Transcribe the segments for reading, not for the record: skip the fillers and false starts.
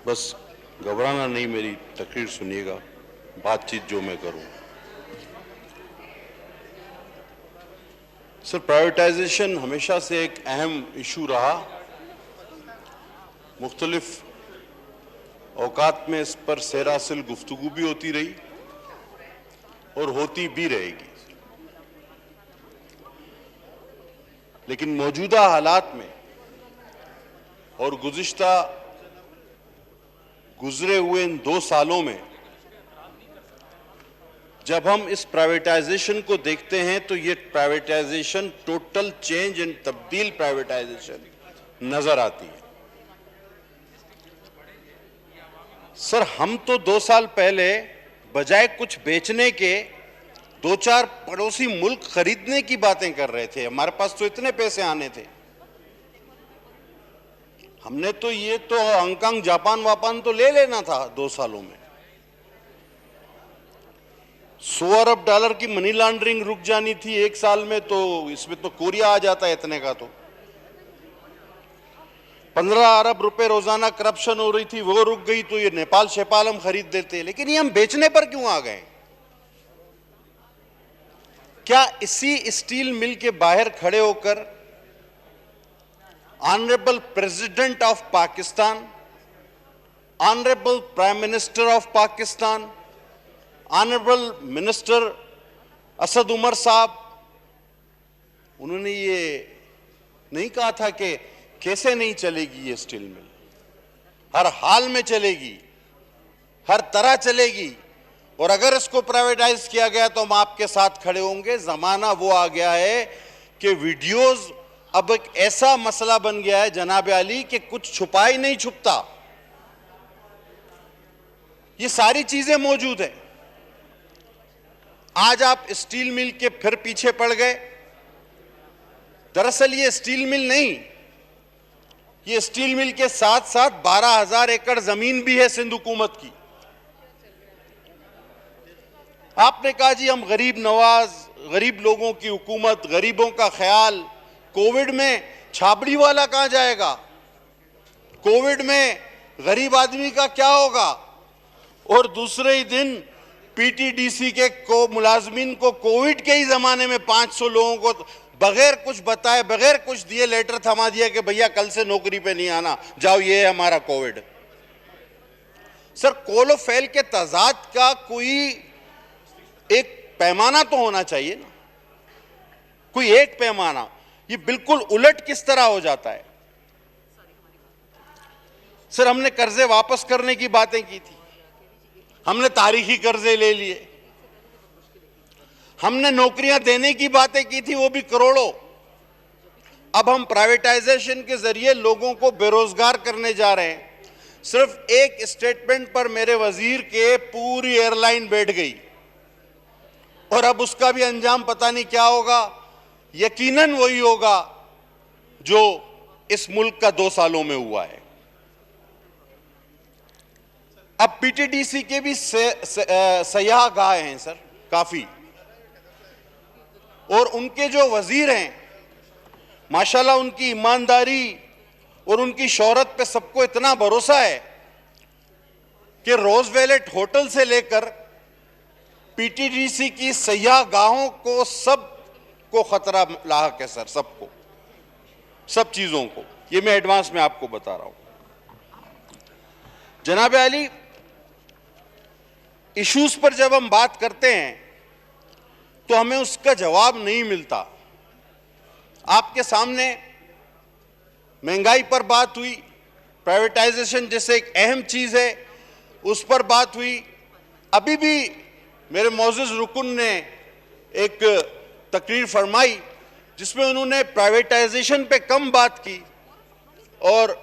बस घबराना नहीं, मेरी तकरीर सुनिएगा, बातचीत जो मैं करूं। सर, प्राइवेटाइजेशन हमेशा से एक अहम इशू रहा। मुख्तलिफ औकात में इस पर सैरासिल गुफ्तगू भी होती रही और होती भी रहेगी। लेकिन मौजूदा हालात में और गुजरे हुए इन 2 सालों में जब हम इस प्राइवेटाइजेशन को देखते हैं तो ये प्राइवेटाइजेशन टोटल चेंज एंड तब्दील प्राइवेटाइजेशन नजर आती है। सर, हम तो 2 साल पहले बजाय कुछ बेचने के 2-4 पड़ोसी मुल्क खरीदने की बातें कर रहे थे। हमारे पास तो इतने पैसे आने थे, हमने तो ये तो हांगकांग जापान वापान तो ले लेना था 2 सालों में। 100 अरब डॉलर की मनी लॉन्ड्रिंग रुक जानी थी 1 साल में, तो इसमें तो कोरिया आ जाता है इतने का। तो 15 अरब रुपए रोजाना करप्शन हो रही थी, वो रुक गई, तो ये नेपाल शेपाल हम खरीद देते। लेकिन ये हम बेचने पर क्यों आ गए? क्या इसी स्टील मिल के बाहर खड़े होकर honourable president of Pakistan, honourable prime minister of Pakistan, honourable minister Asad Umar साहब, उन्होंने ये नहीं कहा था कि कैसे नहीं चलेगी ये स्टील मिल? हर हाल में चलेगी, हर तरह चलेगी, और अगर इसको प्राइवेटाइज किया गया तो हम आपके साथ खड़े होंगे। जमाना वो आ गया है कि वीडियोस अब एक ऐसा मसला बन गया है जनाब अली कि कुछ छुपा ही नहीं छुपता। ये सारी चीजें मौजूद है। आज आप स्टील मिल के फिर पीछे पड़ गए। दरअसल ये स्टील मिल नहीं, ये स्टील मिल के साथ साथ 12,000 एकड़ जमीन भी है सिंध हुकूमत की। आपने कहा जी हम गरीब नवाज, गरीब लोगों की हुकूमत, गरीबों का ख्याल। कोविड में छाबड़ी वाला कहां जाएगा? कोविड में गरीब आदमी का क्या होगा? और दूसरे ही दिन पीटीडीसी के मुलाजमीन को कोविड के ही जमाने में 500 लोगों को बगैर कुछ बताए, बगैर कुछ दिए लेटर थमा दिया कि भैया कल से नौकरी पे नहीं आना, जाओ, ये है हमारा कोविड। सर, कोलो फैल के तजाद का कोई एक पैमाना तो होना चाहिए ना, कोई एक पैमाना। ये बिल्कुल उलट किस तरह हो जाता है? सर, हमने कर्जे वापस करने की बातें की थी, हमने तारीखी कर्जे ले लिए, हमने नौकरियां देने की बातें की थी, वो भी करोड़ों। अब हम प्राइवेटाइजेशन के जरिए लोगों को बेरोजगार करने जा रहे हैं। सिर्फ एक स्टेटमेंट पर मेरे वजीर के पूरी एयरलाइन बैठ गई, और अब उसका भी अंजाम पता नहीं क्या होगा। यकीनन वही होगा जो इस मुल्क का 2 सालों में हुआ है। अब पीटीडीसी के भी सयाह गाह हैं सर काफी, और उनके जो वजीर हैं माशाल्लाह, उनकी ईमानदारी और उनकी शोहरत पे सबको इतना भरोसा है कि रोजवेलेट होटल से लेकर पीटीडीसी की सयाह गाहों को सबको खतरा लाहक है सर, सबको, सब चीजों को। ये मैं एडवांस में आपको बता रहा हूं। जनाब अली, इश्यूज पर जब हम बात करते हैं तो हमें उसका जवाब नहीं मिलता। आपके सामने महंगाई पर बात हुई, प्राइवेटाइजेशन जैसे एक अहम चीज है उस पर बात हुई। अभी भी मेरे मोअज़्ज़िज़ रुकन ने एक तकरीर फरमाई जिसमें उन्होंने प्राइवेटाइजेशन पे कम बात की और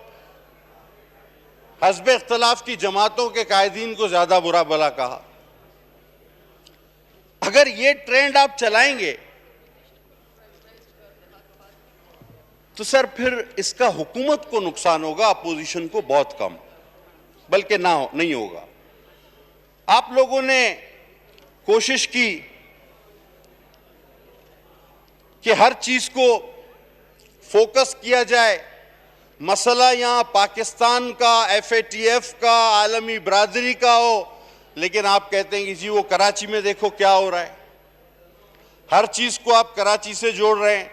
हस्ब इख्तिलाफ की जमातों के कायदीन को ज्यादा बुरा भला कहा। अगर ये ट्रेंड आप चलाएंगे तो सर फिर इसका हुकूमत को नुकसान होगा, अपोजिशन को बहुत कम, बल्कि नहीं होगा। आप लोगों ने कोशिश की कि हर चीज को फोकस किया जाए, मसला यहाँ पाकिस्तान का, FATF का, आलमी बरादरी का हो, लेकिन आप कहते हैं कि जी वो कराची में देखो क्या हो रहा है। हर चीज को आप कराची से जोड़ रहे हैं,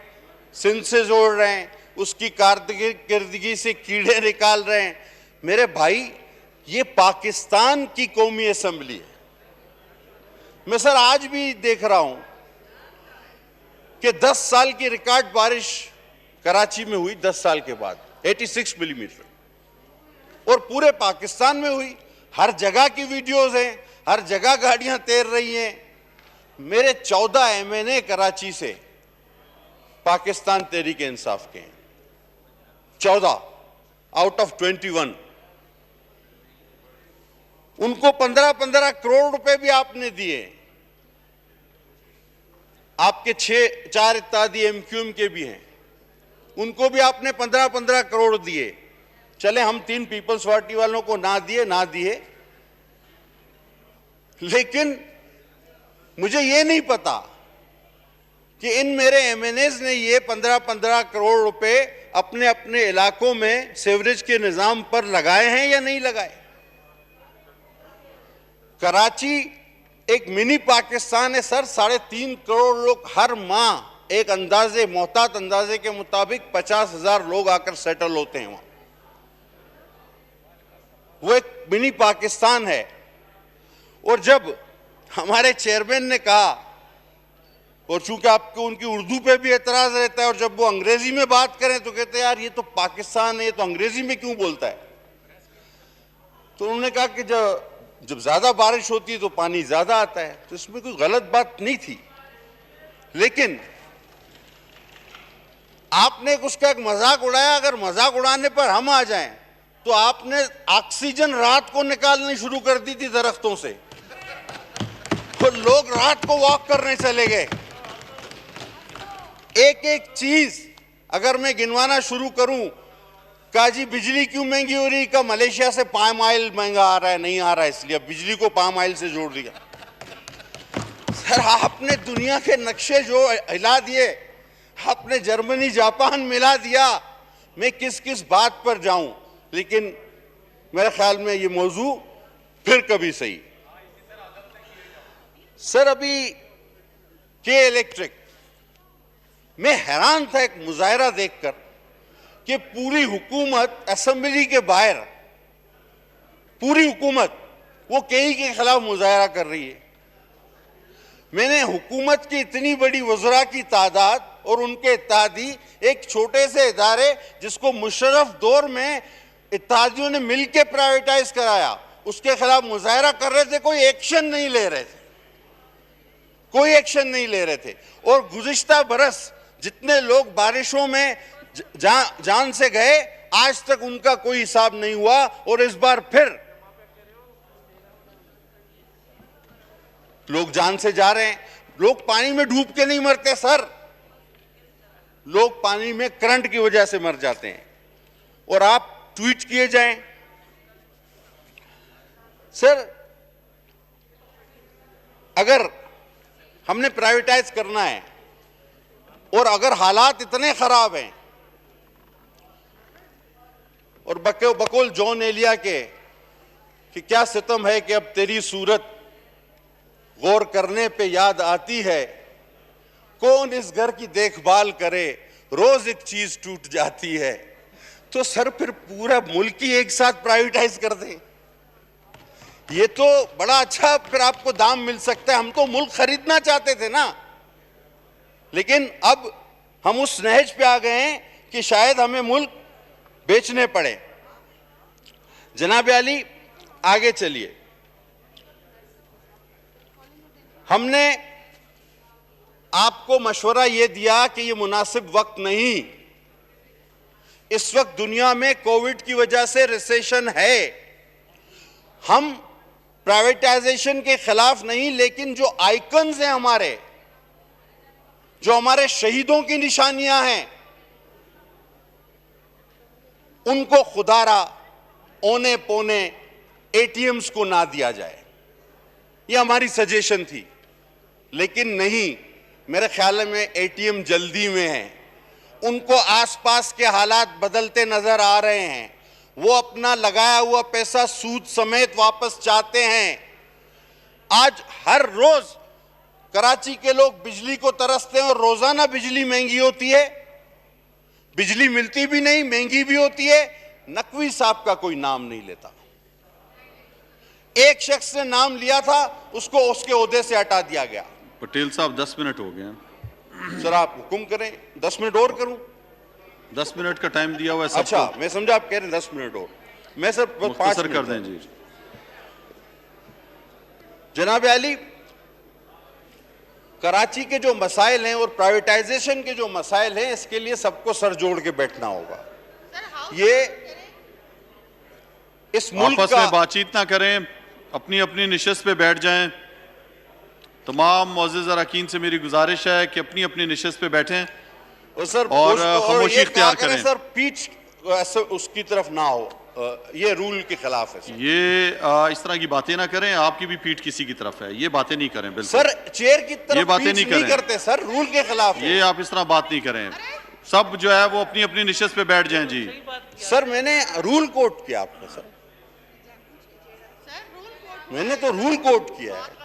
सिंध से जोड़ रहे हैं, उसकी कारकर्दगी से कीड़े निकाल रहे हैं। मेरे भाई, ये पाकिस्तान की कौमी असेंबली है। मैं सर आज भी देख रहा हूं कि 10 साल की रिकॉर्ड बारिश कराची में हुई, 10 साल के बाद 86 मिलीमीटर, और पूरे पाकिस्तान में हुई। हर जगह की वीडियोस हैं, हर जगह गाड़ियां तैर रही हैं। मेरे 14 MNA कराची से पाकिस्तान तहरीक इंसाफ के हैं, 14 आउट ऑफ 21। उनको 15-15 करोड़ रुपए भी आपने दिए। आपके 4 इत्तेहादी MQM के भी हैं, उनको भी आपने 15-15 करोड़ दिए। चले हम 3 पीपल्स पार्टी वालों को ना दिए, लेकिन मुझे ये नहीं पता कि इन मेरे MNAs ने ये 15-15 करोड़ रुपए अपने अपने इलाकों में सीवरेज के निजाम पर लगाए हैं या नहीं लगाए। कराची एक मिनी पाकिस्तान है सर। 3.5 करोड़ लोग हर माह, एक मोहतात अंदाजे के मुताबिक 50,000 लोग आकर सेटल होते हैं वहां। वो एक मिनी पाकिस्तान है। और जब हमारे चेयरमैन ने कहा, और चूंकि आपको उनकी उर्दू पे भी एतराज रहता है, और जब वो अंग्रेजी में बात करें तो कहते हैं यार ये तो पाकिस्तान है, ये तो अंग्रेजी में क्यों बोलता है। तो उन्होंने कहा कि जब ज्यादा बारिश होती है तो पानी ज्यादा आता है, तो इसमें कोई गलत बात नहीं थी। लेकिन आपने उसका एक मजाक उड़ाया। अगर मजाक उड़ाने पर हम आ जाएं तो आपने ऑक्सीजन रात को निकालनी शुरू कर दी थी दरख्तों से, तो लोग रात को वॉक करने चले गए। एक एक चीज अगर मैं गिनवाना शुरू करूं, कहा जी बिजली क्यों महंगी हो रही, का मलेशिया से पाम ऑयल महंगा आ रहा है, नहीं आ रहा है इसलिए अब बिजली को पाम ऑयल से जोड़ दिया। सर आपने दुनिया के नक्शे जो हिला दिए, आपने जर्मनी जापान मिला दिया। मैं किस किस बात पर जाऊं, लेकिन मेरे ख्याल में ये मौजू फिर कभी सही। सर अभी के इलेक्ट्रिक में हैरान था एक मुजाहरा देखकर कि पूरी हुकूमत असेंबली के बाहर, पूरी हुकूमत वो केई के खिलाफ मुजाहरा कर रही है। मैंने हुकूमत की इतनी बड़ी वज़रा की तादाद और उनके इत्तेहादी एक छोटे से इदारे जिसको मुशर्रफ दौर में इत्तेहादियों ने मिलकर प्राइवेटाइज कराया, उसके खिलाफ मुजाहरा कर रहे थे, कोई एक्शन नहीं ले रहे थे, कोई एक्शन नहीं ले रहे थे। और गुज़िश्ता बरस जितने लोग बारिशों में जान से गए, आज तक उनका कोई हिसाब नहीं हुआ। और इस बार फिर लोग जान से जा रहे हैं। लोग पानी में डूब के नहीं मरते सर, लोग पानी में करंट की वजह से मर जाते हैं। और आप ट्वीट किए जाएं सर, अगर हमने प्राइवेटाइज करना है और अगर हालात इतने खराब हैं, और बकौल जॉन एलिया के कि क्या सितम है कि अब तेरी सूरत गौर करने पे याद आती है, कौन इस घर की देखभाल करे, रोज एक चीज टूट जाती है। तो सर फिर पूरा मुल्क ही एक साथ प्राइवेटाइज कर दें, ये तो बड़ा अच्छा फिर आपको दाम मिल सकता है। हम तो मुल्क खरीदना चाहते थे ना, लेकिन अब हम उस नहज पे आ गए हैं कि शायद हमें मुल्क बेचने पड़े। जनाब आली आगे चलिए। हमने आपको मशवरा यह दिया कि यह मुनासिब वक्त नहीं, इस वक्त दुनिया में कोविड की वजह से रिसेशन है। हम प्राइवेटाइजेशन के खिलाफ नहीं, लेकिन जो आइकन्स हैं हमारे, जो हमारे शहीदों की निशानियां हैं, उनको खुदारा औने पौने एटीएम्स को ना दिया जाए, यह हमारी सजेशन थी। लेकिन नहीं, मेरे ख्याल में एटीएम जल्दी में है उनको आसपास के हालात बदलते नजर आ रहे हैं, वो अपना लगाया हुआ पैसा सूद समेत वापस चाहते हैं। आज हर रोज कराची के लोग बिजली को तरसते हैं और रोजाना बिजली महंगी होती है, बिजली मिलती भी नहीं, महंगी भी होती है। नकवी साहब का कोई नाम नहीं लेता। एक शख्स ने नाम लिया था, उसको उसके ओहदे से हटा दिया गया। पटेल साहब 10 मिनट हो गए हैं। सर आप हुक्म करें, 10 मिनट और करूं? 10 मिनट का टाइम दिया हुआ है सबको। अच्छा, मैं समझा आप कह रहे हैं 10 मिनट और। मैं सर 5 मिनट कर दें जी। जनाब आली, कराची के जो मसाइल हैं और प्राइवेटाइजेशन के जो मसाइल हैं, इसके लिए सबको सर जोड़ के बैठना होगा। ये इस मुल्क आपस का में बातचीत ना करें, अपनी अपनी निशस्त पे बैठ जाएं। तमाम मोअज़्ज़िज़ अरकान से मेरी गुजारिश है कि अपनी अपनी निशस्त पे बैठें सर और खामोशी इख्तियार करें। सर पीठ ऐसे उसकी तरफ ना हो, ये रूल के खिलाफ है सर। ये इस तरह की बातें ना करें, आपकी भी पीठ किसी की तरफ है, ये बातें नहीं करें। बिल्कुल सर, चेयर की तरफ ये बातें नहीं नहीं करते सर, रूल के खिलाफ है। ये आप इस तरह बात नहीं करें। सब जो है वो अपनी अपनी निशस्त पे बैठ जाएं जी। सर मैंने रूल कोट किया आपको सर, मैंने तो रूल कोट किया है।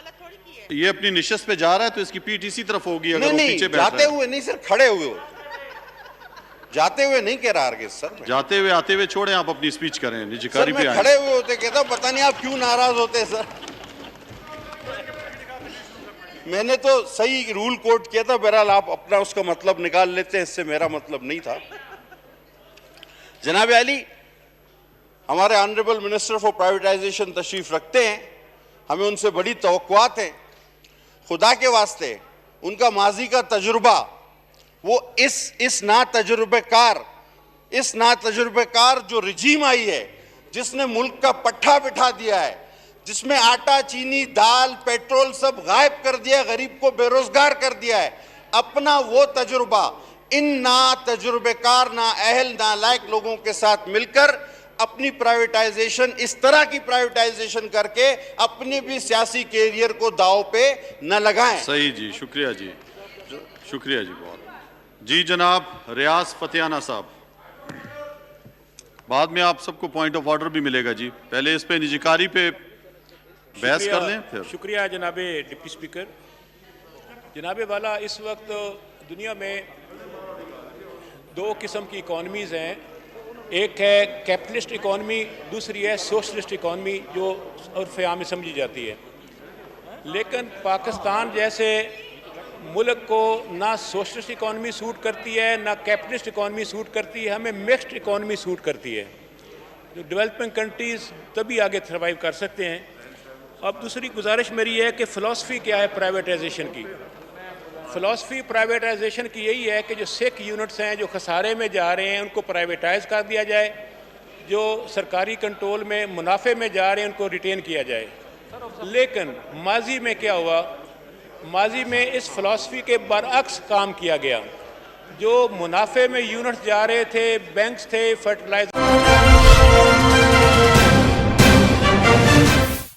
ये अपनी निशस्त पे जा रहा है तो इसकी पीठ इसी तरफ होगी। अगर नहीं, वो पीछे बैठ जाते रहा है। हुए नहीं सर, खड़े हुए हो। जाते हुए नहीं कह रहा आगे सर, जाते हुए आते हुए छोड़े, आप अपनी स्पीच करें, सर निजकारी पे मैं आए। खड़े हुए होते कहता पता नहीं आप क्यों नाराज होते सर। मैंने तो सही रूल कोट किया था, बहरहाल आप अपना उसका मतलब निकाल लेते हैं, इससे मेरा मतलब नहीं था। जनाब आली, हमारे ऑनरेबल मिनिस्टर फॉर प्राइवेटाइजेशन तशरीफ रखते हैं, हमें उनसे बड़ी तवक्कुआत है। खुदा के वास्ते उनका माजी का तजुर्बा, वो इस ना तजुर्बेकार जो रिजीम आई है, जिसने मुल्क का पट्टा बिठा दिया है, जिसमें आटा, चीनी, दाल, पेट्रोल सब गायब कर दिया, गरीब को बेरोजगार कर दिया है, अपना वो तजुर्बा इन ना तजुर्बेकार, ना अहल, ना लायक लोगों के साथ मिलकर अपनी प्राइवेटाइजेशन, इस तरह की प्राइवेटाइजेशन करके अपने भी सियासी कैरियर को दांव पे न लगाएं। सही जी, शुक्रिया जी, शुक्रिया जी बहुत जी। जनाब रियाज फतेहाना साहब, बाद में आप सबको पॉइंट ऑफ ऑर्डर भी मिलेगा जी, पहले इस पे निजीकारी पे बहस कर लें फिर। शुक्रिया जनाबे डिप्टी स्पीकर। जनाबे वाला, इस वक्त दुनिया में दो किस्म की इकॉनमीज़ हैं, एक है कैपिटलिस्ट इकॉनमी, दूसरी है सोशलिस्ट इकॉनमी, जो उर्फ़ आम में समझी जाती है। लेकिन पाकिस्तान जैसे मुल्क को ना सोशलिस्ट इकॉनमी सूट करती है, ना कैपिटलिस्ट इकॉनमी सूट करती है, हमें मिक्स्ड इकॉनमी सूट करती है। जो डेवलपिंग कंट्रीज़ तभी आगे सर्वाइव कर सकते हैं। अब दूसरी गुजारिश मेरी है कि फ़िलासफ़ी क्या है प्राइवेटाइजेशन की। फ़िलासफ़ी प्राइवेटाइजेशन की यही है कि जो सिख यूनिट्स हैं जो खसारे में जा रहे हैं उनको प्राइवेटाइज कर दिया जाए, जो सरकारी कंट्रोल में मुनाफे में जा रहे हैं उनको रिटेन किया जाए। लेकिन माजी में क्या हुआ, माजी में इस फ़िलासफ़ी के बरअक्स काम किया गया। जो मुनाफे में यूनिट्स जा रहे थे, बैंक्स थे, फर्टिलाइजर